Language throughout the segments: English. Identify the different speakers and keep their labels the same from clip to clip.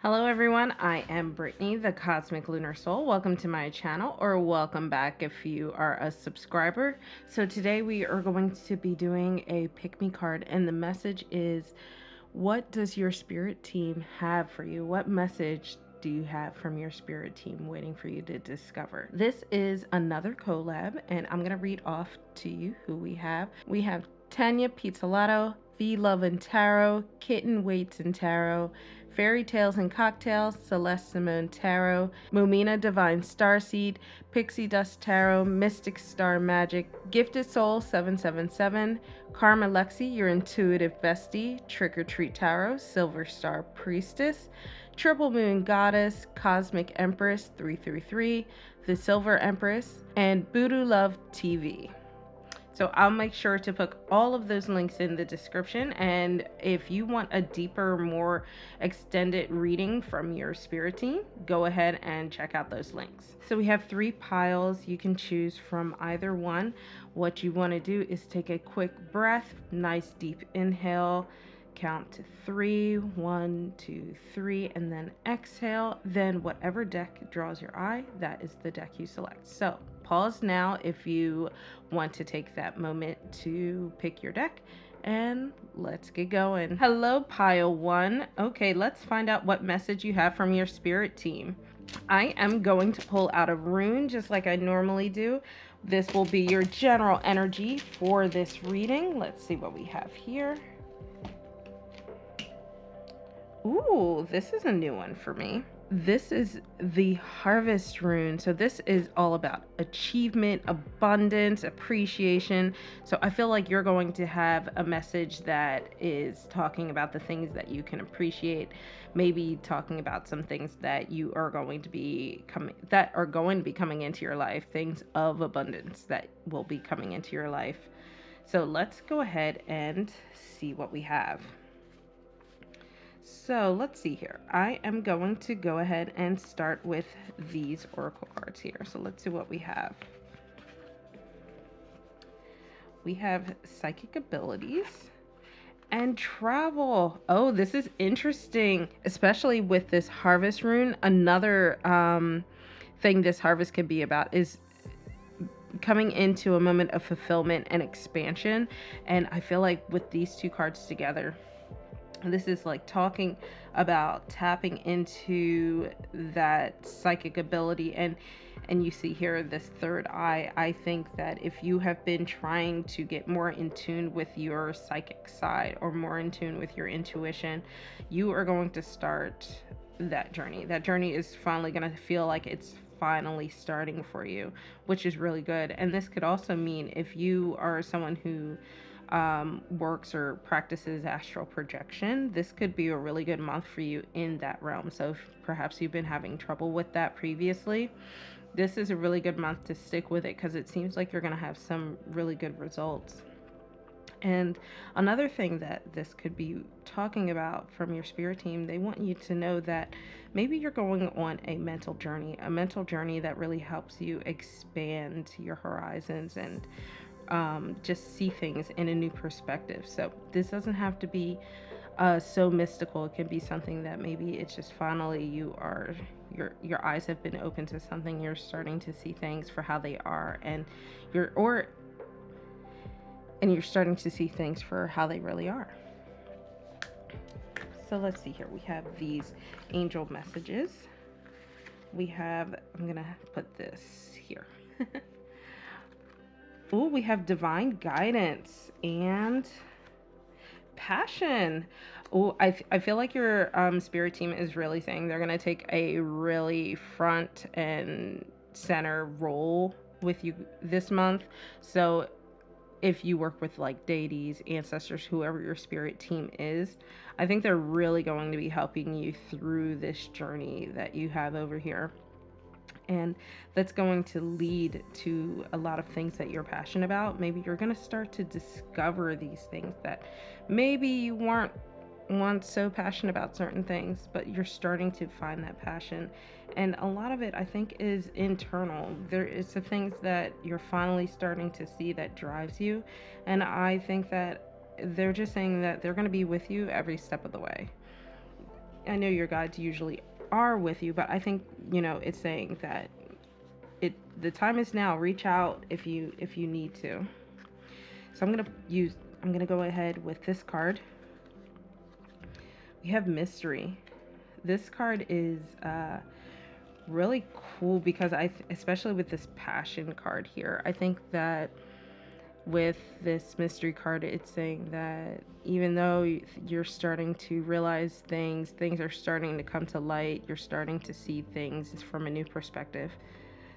Speaker 1: Hello everyone, I am Brittany, the Cosmic Lunar Soul. Welcome to my channel, or welcome back if you are a subscriber. So today we are going to be doing a pick me card, and the message is, what does your spirit team have for you? What message do you have from your spirit team waiting for you to discover? This is another collab, and I'm going to read off to you who we have. We have Tanya Pizzolato, V Love and Tarot, Kitten Waits and Tarot, Fairy Tales and Cocktails, Celeste Simone Tarot, Mumina Divine Starseed, Pixie Dust Tarot, Mystic Star Magic, Gifted Soul 777, Karma Lexi, Your Intuitive Bestie, Trick or Treat Tarot, Silver Star Priestess, Triple Moon Goddess, Cosmic Empress 333, The Silver Empress, and Voodoo Love TV. So I'll make sure to put all of those links in the description. And if you want a deeper, more extended reading from your spirit team, go ahead and check out those links. So we have 3 piles. You can choose from either one. What you want to do is take a quick breath, nice deep inhale, count to 3, 1, 2, 3, and then exhale. Then whatever deck draws your eye, that is the deck you select. So pause now if you want to take that moment to pick your deck, and let's get going. Hello, pile 1. Okay, let's find out what message you have from your spirit team. I am going to pull out a rune just like I normally do. This will be your general energy for this reading. Let's see what we have here. Ooh, this is a new one for me. This is the Harvest rune. So this is all about achievement, abundance, appreciation. So I feel like you're going to have a message that is talking about the things that you can appreciate, maybe talking about some things that you are going to be coming into your life, things of abundance that will be coming into your life. So let's go ahead and see what we have. So let's see here. I am going to go ahead and start with these oracle cards here. So let's see what we have. We have psychic abilities and travel. Oh, this is interesting, especially with this harvest rune. Another thing this harvest can be about is coming into a moment of fulfillment and expansion. And I feel like with these 2 cards together, this is like talking about tapping into that psychic ability. And you see here this third eye. I think that if you have been trying to get more in tune with your psychic side or more in tune with your intuition, you are going to start that journey. That journey is finally going to feel like it's finally starting for you, which is really good. And this could also mean if you are someone who works or practices astral projection, this could be a really good month for you in that realm. So if perhaps you've been having trouble with that previously, this is a really good month to stick with it, because it seems like you're going to have some really good results. And another thing that this could be talking about from your spirit team, they want you to know that maybe you're going on a mental journey that really helps you expand your horizons and just see things in a new perspective. So this doesn't have to be so mystical. It can be something that maybe it's just finally your eyes have been open to something. You're starting to see things for how they are, and you're starting to see things for how they really are. So let's see here. We have these angel messages. I'm gonna put this here. Oh, we have divine guidance and passion. Oh, I feel like your spirit team is really saying they're going to take a really front and center role with you this month. So if you work with like deities, ancestors, whoever your spirit team is, I think they're really going to be helping you through this journey that you have over here. And that's going to lead to a lot of things that you're passionate about. Maybe you're going to start to discover these things that maybe you weren't once so passionate about certain things, but you're starting to find that passion. And a lot of it, I think, is internal. There is the things that you're finally starting to see that drives you. And I think that they're just saying that they're going to be with you every step of the way. I know your guides usually are with you, but I think, you know, it's saying that the time is now. Reach out if you need to. So I'm gonna go ahead with this card. We have mystery. This card is really cool because especially with this passion card here, I think that with this mystery card, it's saying that even though you're starting to realize things are starting to come to light, you're starting to see things from a new perspective.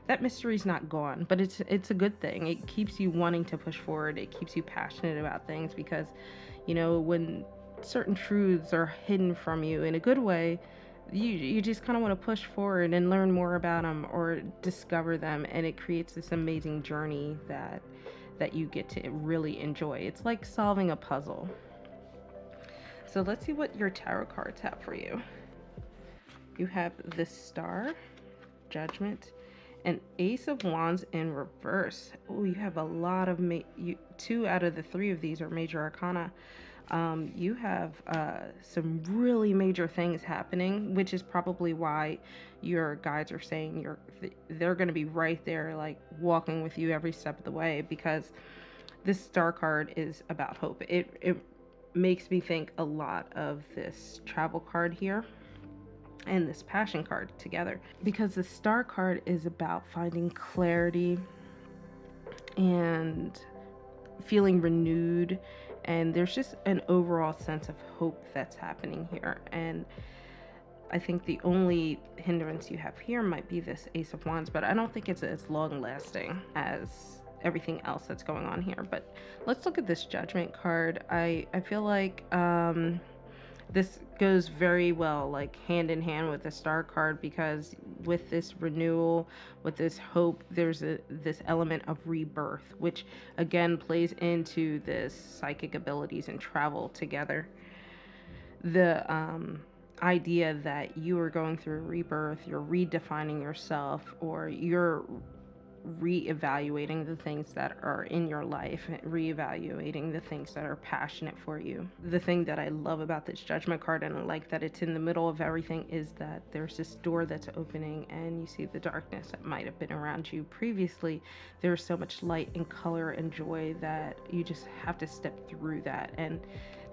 Speaker 1: That mystery's not gone, but it's a good thing. It keeps you wanting to push forward. It keeps you passionate about things because, you know, when certain truths are hidden from you in a good way, you just kind of want to push forward and learn more about them or discover them, and it creates this amazing journey that you get to really enjoy. It's like solving a puzzle. So let's see what your tarot cards have for you. You have the Star, Judgment, and Ace of Wands in reverse. Oh, you have a lot of two out of the three of these are major arcana. You have some really major things happening, which is probably why your guides are saying they're going to be right there, like walking with you every step of the way, because this Star card is about hope. It makes me think a lot of this Travel card here and this Passion card together, because the Star card is about finding clarity and feeling renewed, and there's just an overall sense of hope that's happening here. And I think the only hindrance you have here might be this Ace of Wands, but I don't think it's as long lasting as everything else that's going on here. But let's look at this Judgment card. I feel like this goes very well, like hand in hand with the Star card, because with this renewal, with this hope, there's this element of rebirth, which again plays into this psychic abilities and travel together. The idea that you are going through a rebirth, you're redefining yourself, or you're reevaluating the things that are in your life, reevaluating the things that are passionate for you. The thing that I love about this Judgment card, and I like that it's in the middle of everything, is that there's this door that's opening and you see the darkness that might have been around you previously. There's so much light and color and joy that you just have to step through that, and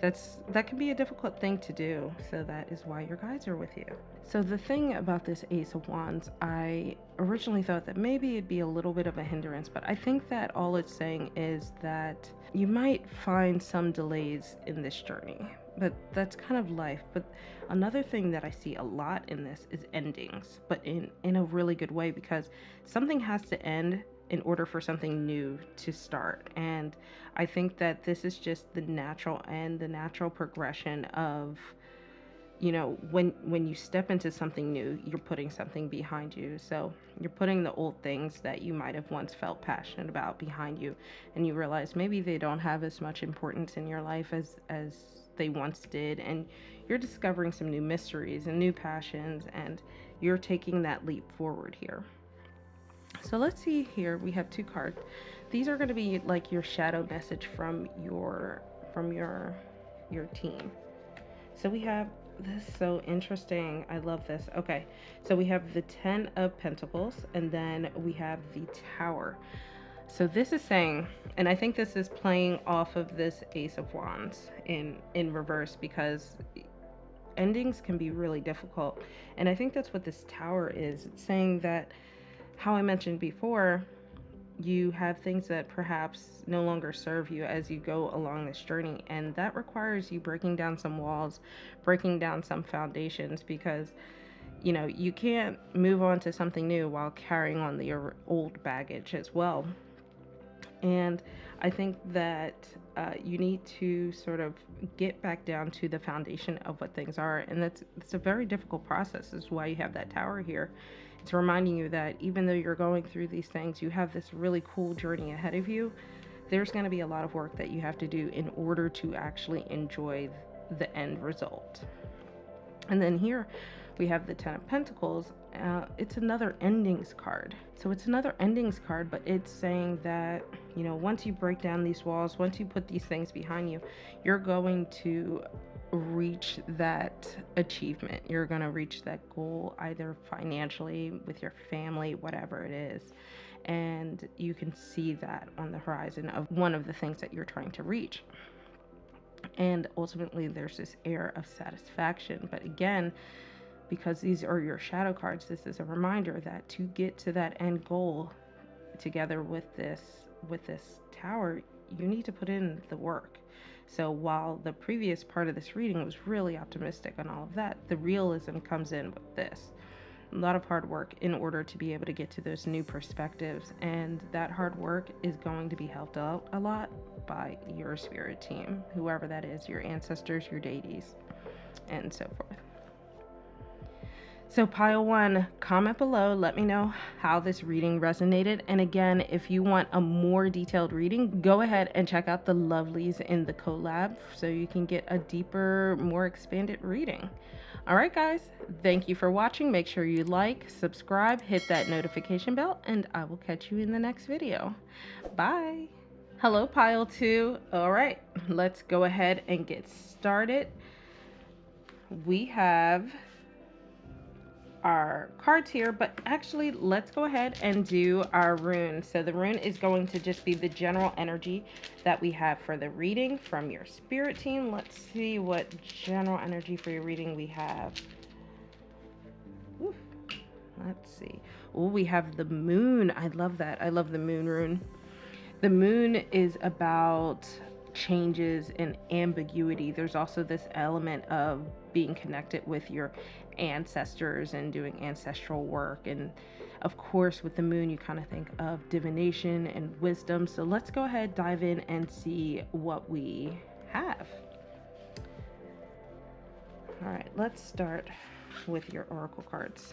Speaker 1: that can be a difficult thing to do. So that is why your guides are with you. So the thing about this Ace of Wands, I originally thought that maybe it'd be a little bit of a hindrance, but I think that all it's saying is that you might find some delays in this journey, but that's kind of life. But another thing that I see a lot in this is endings, but in a really good way, because something has to end in order for something new to start. And I think that this is just the natural end, the natural progression of, you know, when you step into something new, you're putting something behind you. So you're putting the old things that you might have once felt passionate about behind you, and you realize maybe they don't have as much importance in your life as they once did, and you're discovering some new mysteries and new passions, and you're taking that leap forward here. So let's see here. We have two cards. These are going to be like your shadow message from your team. So we have this, so interesting. I love this. Okay, so we have the 10 of Pentacles, and then we have the Tower. So this is saying, and I think this is playing off of this Ace of Wands in reverse, because endings can be really difficult, and I think that's what this Tower is. It's saying that, how I mentioned before, you have things that perhaps no longer serve you as you go along this journey, and that requires you breaking down some walls, breaking down some foundations, because, you know, you can't move on to something new while carrying on the old baggage as well. And I think that you need to sort of get back down to the foundation of what things are, and it's a very difficult process. Is why you have that Tower here. It's reminding you that even though you're going through these things, you have this really cool journey ahead of you. There's going to be a lot of work that you have to do in order to actually enjoy the end result. And then here we have the 10 of Pentacles. It's another endings card. So it's another endings card, but it's saying that, you know, once you break down these walls, once you put these things behind you, you're going to reach that achievement. You're going to reach that goal either financially, with your family, whatever it is. And you can see that on the horizon of one of the things that you're trying to reach. And ultimately, there's this air of satisfaction. But again, because these are your shadow cards, this is a reminder that to get to that end goal together with this tower, you need to put in the work. So while the previous part of this reading was really optimistic and all of that, the realism comes in with this. A lot of hard work in order to be able to get to those new perspectives, and that hard work is going to be helped out a lot by your spirit team, whoever that is, your ancestors, your deities, and so forth. So pile one, comment below, let me know how this reading resonated. And again, if you want a more detailed reading, go ahead and check out the lovelies in the collab so you can get a deeper, more expanded reading. All right, guys, thank you for watching. Make sure you like, subscribe, hit that notification bell, and I will catch you in the next video. Bye. Hello, pile two. All right, let's go ahead and get started. We have our cards here, but actually let's go ahead and do our rune. So the rune is going to just be the general energy that we have for the reading from your spirit team. Let's see what general energy for your reading we have. Oof. Let's see. Oh, we have the moon. I love that. I love the moon rune. The moon is about changes and ambiguity. There's also this element of being connected with your ancestors and doing ancestral work. And of course, with the moon, you kind of think of divination and wisdom. So let's go ahead, dive in and see what we have. All right, let's start with your oracle cards.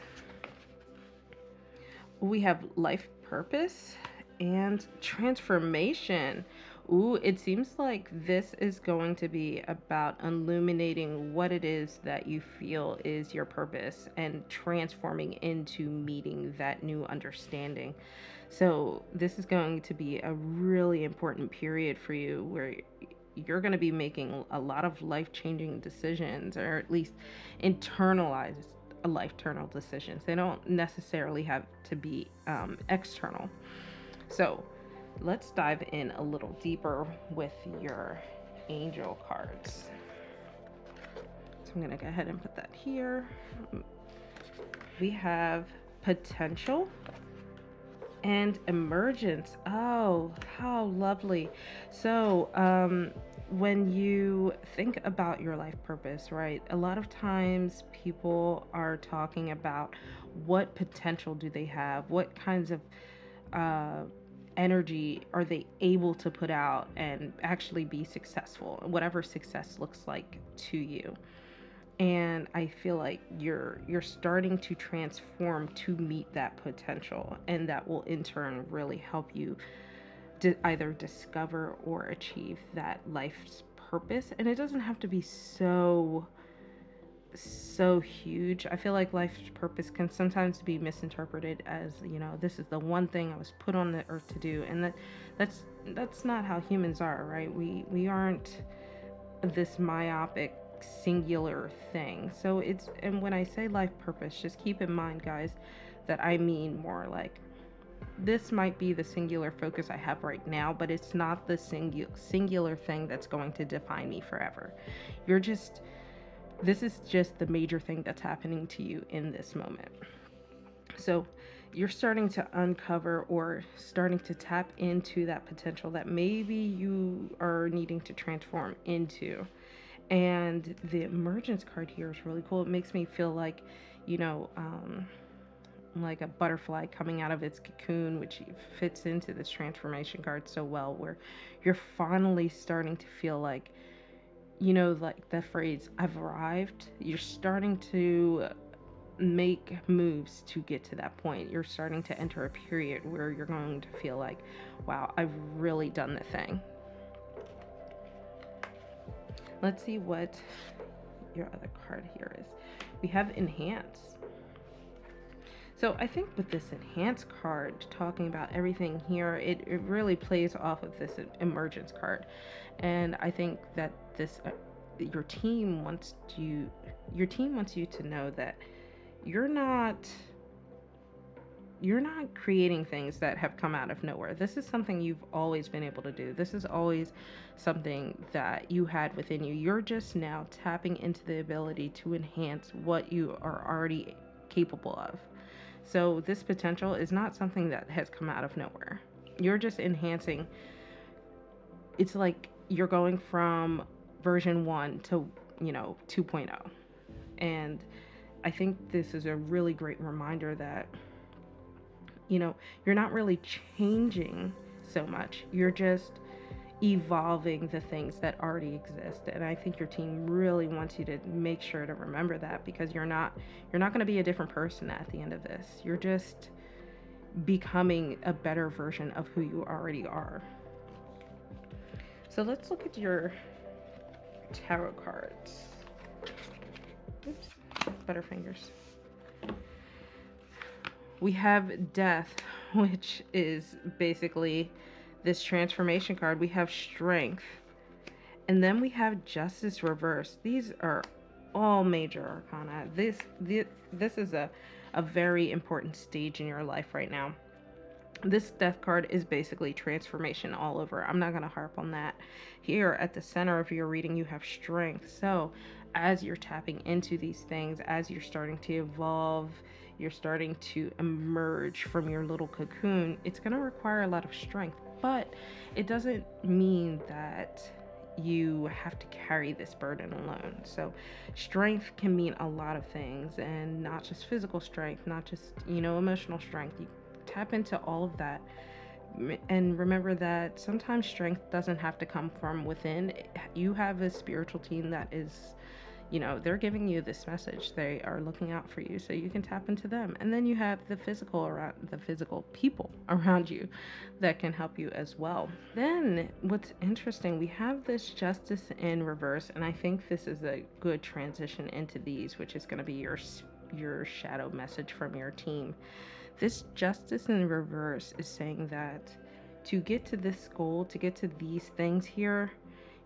Speaker 1: We have life purpose and transformation. Ooh, it seems like this is going to be about illuminating what it is that you feel is your purpose and transforming into meeting that new understanding. So this is going to be a really important period for you where you're going to be making a lot of life-changing decisions, or at least internalized life-eternal decisions. They don't necessarily have to be external. So let's dive in a little deeper with your angel cards. So I'm going to go ahead and put that here. We have potential and emergence. Oh, how lovely. So when you think about your life purpose, right, a lot of times people are talking about what potential do they have, what kinds of energy are they able to put out and actually be successful, whatever success looks like to you. And I feel like you're starting to transform to meet that potential, and that will in turn really help you either discover or achieve that life's purpose. And it doesn't have to be so huge. I feel like life's purpose can sometimes be misinterpreted as, you know, this is the one thing I was put on the earth to do, and that's not how humans are, right? We aren't this myopic singular thing. So it's, and when I say life purpose, just keep in mind, guys, that I mean more like this might be the singular focus I have right now, but it's not the singular thing that's going to define me forever. This is just the major thing that's happening to you in this moment. So you're starting to uncover or starting to tap into that potential that maybe you are needing to transform into. And the emergence card here is really cool. It makes me feel like, you know, like a butterfly coming out of its cocoon, which fits into this transformation card so well, where you're finally starting to feel like, you know, like the phrase, I've arrived. You're starting to make moves to get to that point. You're starting to enter a period where you're going to feel like, wow, I've really done the thing. Let's see what your other card here is. We have enhance. So I think with this enhance card, talking about everything here, it really plays off of this emergence card. And I think that this your team wants you to know that you're not you're not creating things that have come out of nowhere. This is something you've always been able to do. This is always something that you had within you. You're just now tapping into the ability to enhance what you are already capable of. So, this potential is not something that has come out of nowhere. You're just enhancing. It's like you're going from version 1 to, 2.0. And I think this is a really great reminder that you're not really changing so much. You're just evolving the things that already exist. And I think your team really wants you to make sure to remember that, because you're not going to be a different person at the end of this. You're just becoming a better version of who you already are. So let's look at your tarot cards. Oops, Butterfingers. We have Death, which is basically this transformation card. We have Strength, and then we have Justice reversed. These are all major arcana. This is a very important stage in your life right now. This Death card is basically transformation all over. I'm not going to harp on that. Here at the center of your reading, you have Strength. So as you're tapping into these things, as you're starting to evolve, you're starting to emerge from your little cocoon, it's going to require a lot of strength. But it doesn't mean that you have to carry this burden alone. So strength can mean a lot of things, and not just physical strength, not just, emotional strength. You tap into all of that, and remember that sometimes strength doesn't have to come from within. You have a spiritual team that is, they're giving you this message. They are looking out for you, so you can tap into them. And then you have the physical people around you that can help you as well. Then what's interesting, we have this Justice in reverse, and I think this is a good transition into these, which is going to be your shadow message from your team. This Justice in reverse is saying that to get to this goal, to get to these things here,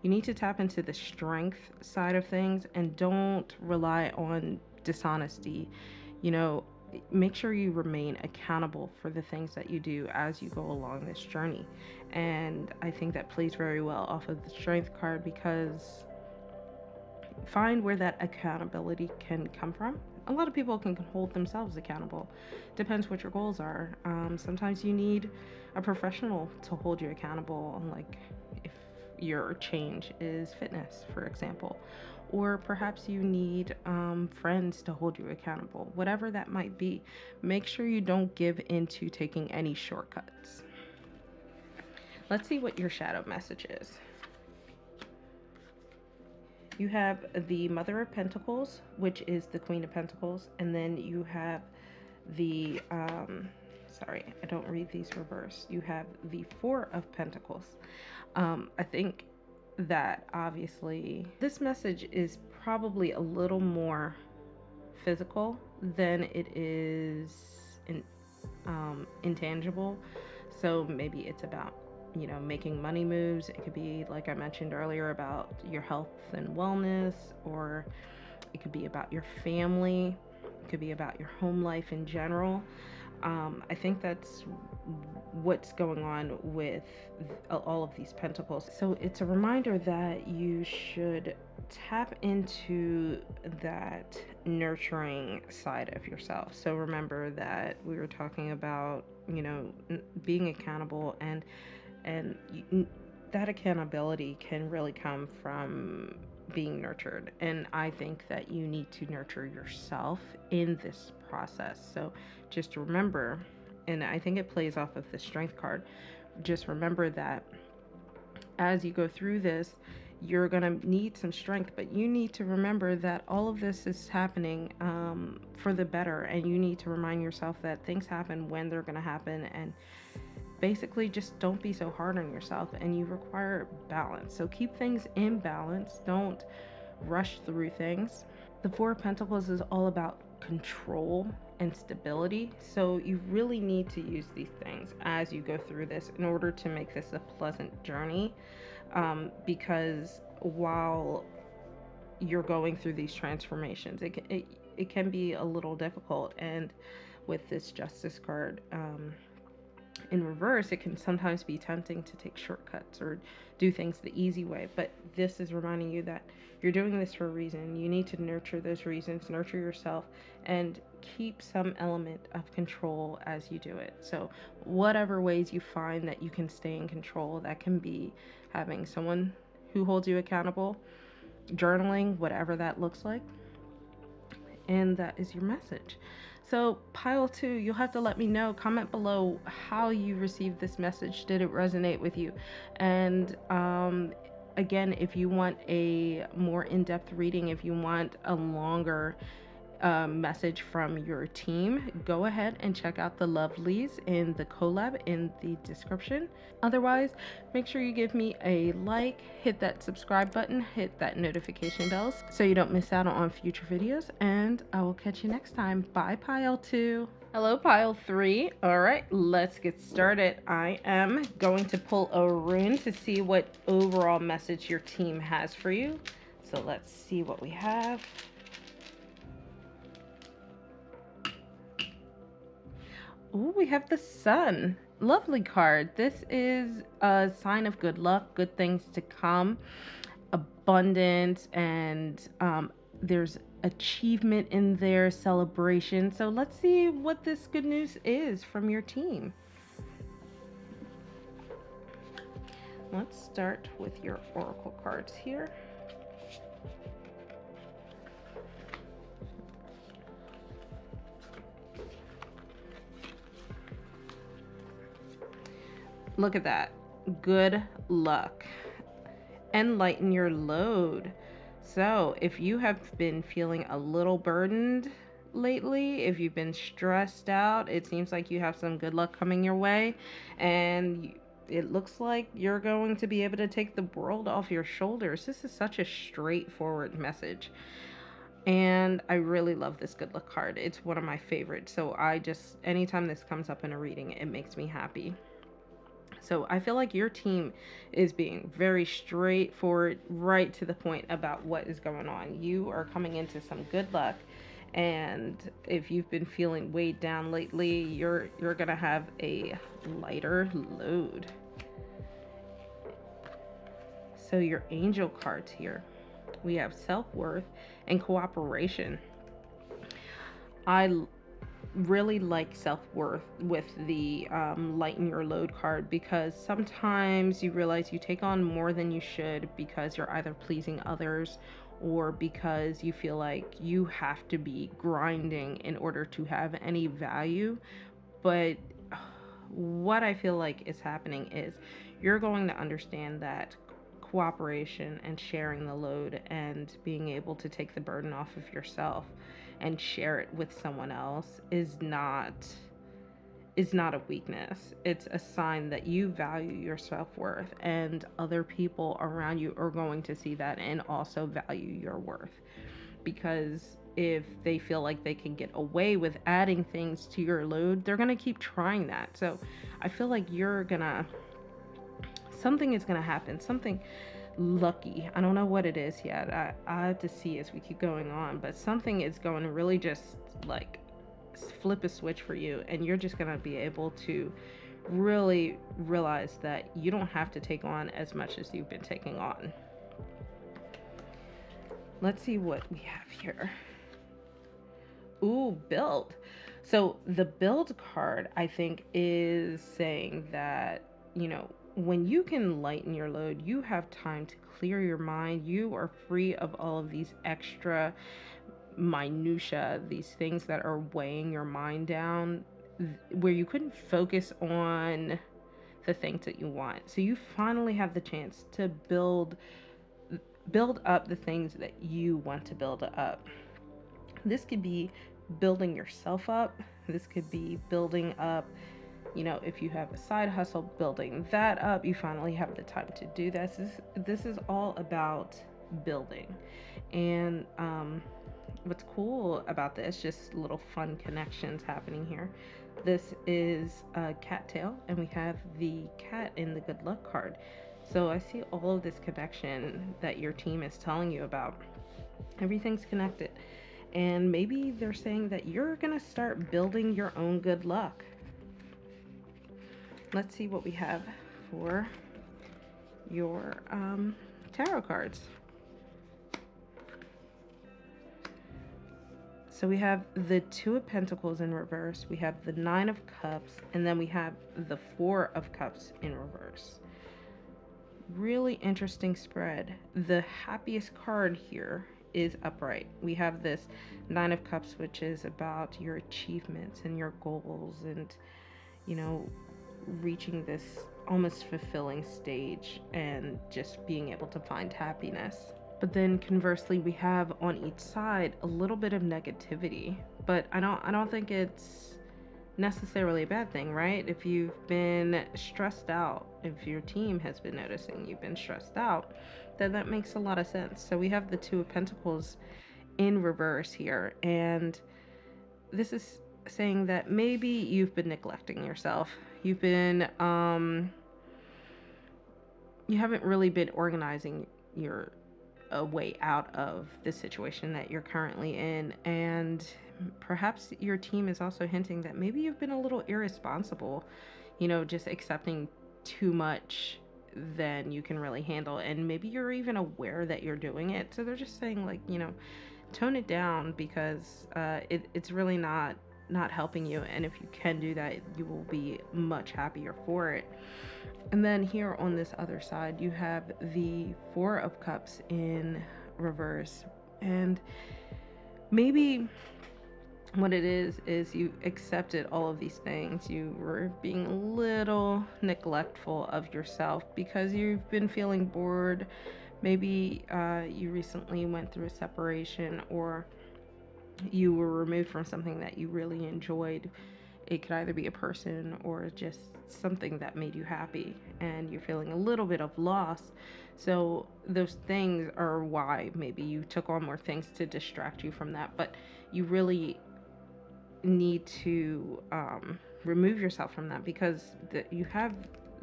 Speaker 1: you need to tap into the strength side of things and don't rely on dishonesty. Make sure you remain accountable for the things that you do as you go along this journey. And I think that plays very well off of the Strength card, because find where that accountability can come from. A lot of people can hold themselves accountable. Depends what your goals are. Sometimes you need a professional to hold you accountable, like if your change is fitness, for example. Or perhaps you need friends to hold you accountable. Whatever that might be, make sure you don't give into taking any shortcuts. Let's see what your shadow message is. You have the Mother of Pentacles, which is the Queen of Pentacles, and then you have the, sorry, I don't read these reverse. You have the Four of Pentacles. I think that obviously this message is probably a little more physical than it is intangible. So maybe it's about making money moves. It could be, like I mentioned earlier, about your health and wellness, or it could be about your family. It could be about your home life in general. I think that's what's going on with all of these pentacles. So it's a reminder that you should tap into that nurturing side of yourself. So remember that we were talking about, being accountable, and that accountability can really come from being nurtured. And I think that you need to nurture yourself in this process. So just remember, and I think it plays off of the Strength card, just remember that as you go through this, you're going to need some strength, but you need to remember that all of this is happening for the better. And you need to remind yourself that things happen when they're going to happen, and basically just don't be so hard on yourself, and you require balance. So keep things in balance. Don't rush through things. The Four of Pentacles is all about control and stability. So you really need to use these things as you go through this in order to make this a pleasant journey. Because while you're going through these transformations. It can be a little difficult, and with this Justice card in reverse, it can sometimes be tempting to take shortcuts or do things the easy way. But this is reminding you that you're doing this for a reason. You need to nurture those reasons, nurture yourself, and keep some element of control as you do it. So, whatever ways you find that you can stay in control, that can be having someone who holds you accountable, journaling, whatever that looks like. And that is your message. So, pile two, you'll have to let me know. Comment below how you received this message. Did it resonate with you? And again, if you want a more in depth reading, if you want a longer message from your team, go ahead and check out the lovelies in the collab in the description. Otherwise, make sure you give me a like, hit that subscribe button, hit that notification bells so you don't miss out on future videos, and I will catch you next time. Bye, pile 2. Hello, pile 3. All right, let's get started. I am going to pull a rune to see what overall message your team has for you. So let's see what we have. Ooh, we have the sun. Lovely card. This is a sign of good luck, good things to come, abundance, and there's achievement in there, celebration. So let's see what this good news is from your team. Let's start with your oracle cards here. Look at that. Good luck. And lighten your load. So if you have been feeling a little burdened lately, if you've been stressed out, it seems like you have some good luck coming your way, and it looks like you're going to be able to take the world off your shoulders. This is such a straightforward message. And I really love this good luck card. It's one of my favorites. So anytime this comes up in a reading, it makes me happy. So I feel like your team is being very straightforward, right to the point about what is going on. You are coming into some good luck, and if you've been feeling weighed down lately, you're gonna have a lighter load. So your angel cards here, we have self-worth and cooperation. I really like self-worth with the lighten your load card, because sometimes you realize you take on more than you should because you're either pleasing others or because you feel like you have to be grinding in order to have any value. But what I feel like is happening is you're going to understand that cooperation and sharing the load and being able to take the burden off of yourself and share it with someone else is not a weakness. It's a sign that you value your self-worth, and other people around you are going to see that and also value your worth. Because if they feel like they can get away with adding things to your load, they're going to keep trying that. So I feel like something is going to happen, something lucky. I don't know what it is yet. I have to see as we keep going on, but something is going to really just like flip a switch for you, and you're just going to be able to really realize that you don't have to take on as much as you've been taking on. Let's see what we have here. Ooh, build. So the build card, I think, is saying that, when you can lighten your load, you have time to clear your mind. You are free of all of these extra minutia, these things that are weighing your mind down, where you couldn't focus on the things that you want. So you finally have the chance to build up the things that you want to build up. This could be building yourself up. This could be building up, if you have a side hustle, building that up. You finally have the time to do this. This is all about building. And what's cool about this, just little fun connections happening here. This is a cattail, and we have the cat in the good luck card. So I see all of this connection that your team is telling you about. Everything's connected. And maybe they're saying that you're going to start building your own good luck. Let's see what we have for your tarot cards. So we have the Two of Pentacles in reverse, we have the Nine of Cups, and then we have the Four of Cups in reverse. Really interesting spread. The happiest card here is upright. We have this Nine of Cups, which is about your achievements and your goals and, you know, reaching this almost fulfilling stage and just being able to find happiness. But then conversely, we have on each side a little bit of negativity. But I don't think it's necessarily a bad thing, right? If you've been stressed out, if your team has been noticing you've been stressed out, then that makes a lot of sense. So we have the Two of Pentacles in reverse here, and this is saying that maybe you've been neglecting yourself. You've been you haven't really been organizing your a way out of the situation that you're currently in, and perhaps your team is also hinting that maybe you've been a little irresponsible, you know, just accepting too much than you can really handle, and maybe you're even aware that you're doing it. So they're just saying, like, you know, tone it down, because it's really not helping you, and if you can do that, you will be much happier for it. And then here on this other side, you have the Four of Cups in reverse. And maybe what it is you accepted all of these things. You were being a little neglectful of yourself because you've been feeling bored. Maybe you recently went through a separation, or you were removed from something that you really enjoyed. It could either be a person or just something that made you happy, and you're feeling a little bit of loss. So those things are why maybe you took on more things to distract you from that, but you really need to remove yourself from that, because you have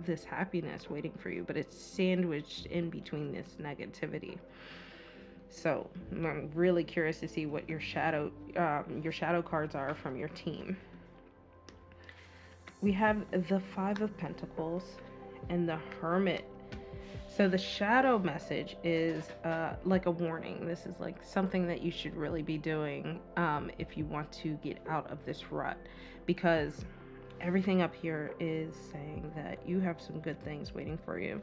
Speaker 1: this happiness waiting for you, but it's sandwiched in between this negativity. So I'm really curious to see what your shadow cards are from your team. We have the Five of Pentacles and the Hermit. So the shadow message is like a warning. This is like something that you should really be doing if you want to get out of this rut, because everything up here is saying that you have some good things waiting for you.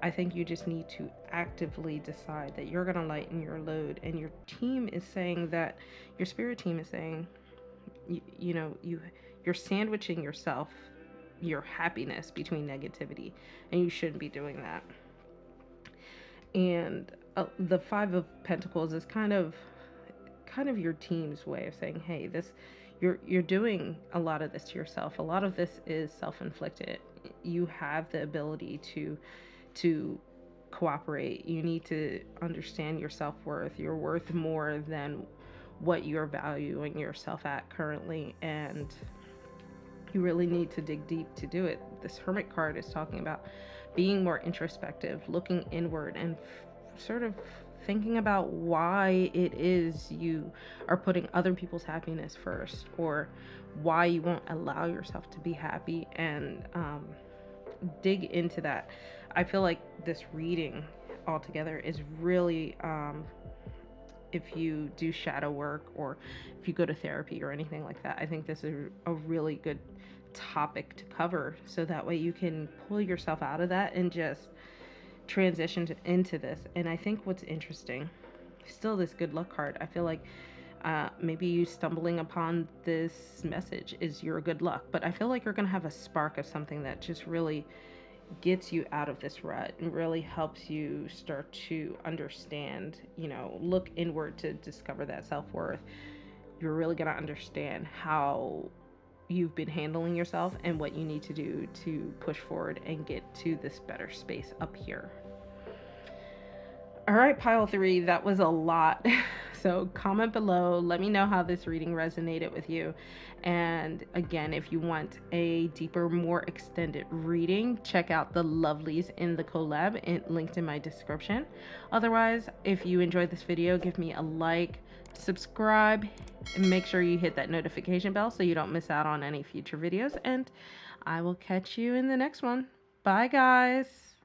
Speaker 1: I think you just need to actively decide that you're going to lighten your load, and your team is saying that, your spirit team is saying, you're sandwiching yourself, your happiness, between negativity, and you shouldn't be doing that. And the Five of Pentacles is kind of your team's way of saying, hey, this, you're doing a lot of this to yourself. A lot of this is self-inflicted. You have the ability to cooperate. You need to understand your self-worth. You're worth more than what you're valuing yourself at currently, and you really need to dig deep to do it. This Hermit card is talking about being more introspective, looking inward, and sort of thinking about why it is you are putting other people's happiness first, or why you won't allow yourself to be happy, and dig into that. I feel like this reading altogether is really, if you do shadow work, or if you go to therapy or anything like that, I think this is a really good topic to cover, so that way you can pull yourself out of that and just transition into this. And I think what's interesting, still this good luck card, I feel like maybe you stumbling upon this message is your good luck, but I feel like you're gonna have a spark of something that just really gets you out of this rut and really helps you start to understand, look inward to discover that self-worth. You're really going to understand how you've been handling yourself and what you need to do to push forward and get to this better space up here. All right, pile three, that was a lot. So comment below, let me know how this reading resonated with you. And again, if you want a deeper, more extended reading, check out the lovelies in the collab linked in my description. Otherwise, if you enjoyed this video, give me a like, subscribe, and make sure you hit that notification bell so you don't miss out on any future videos. And I will catch you in the next one. Bye, guys.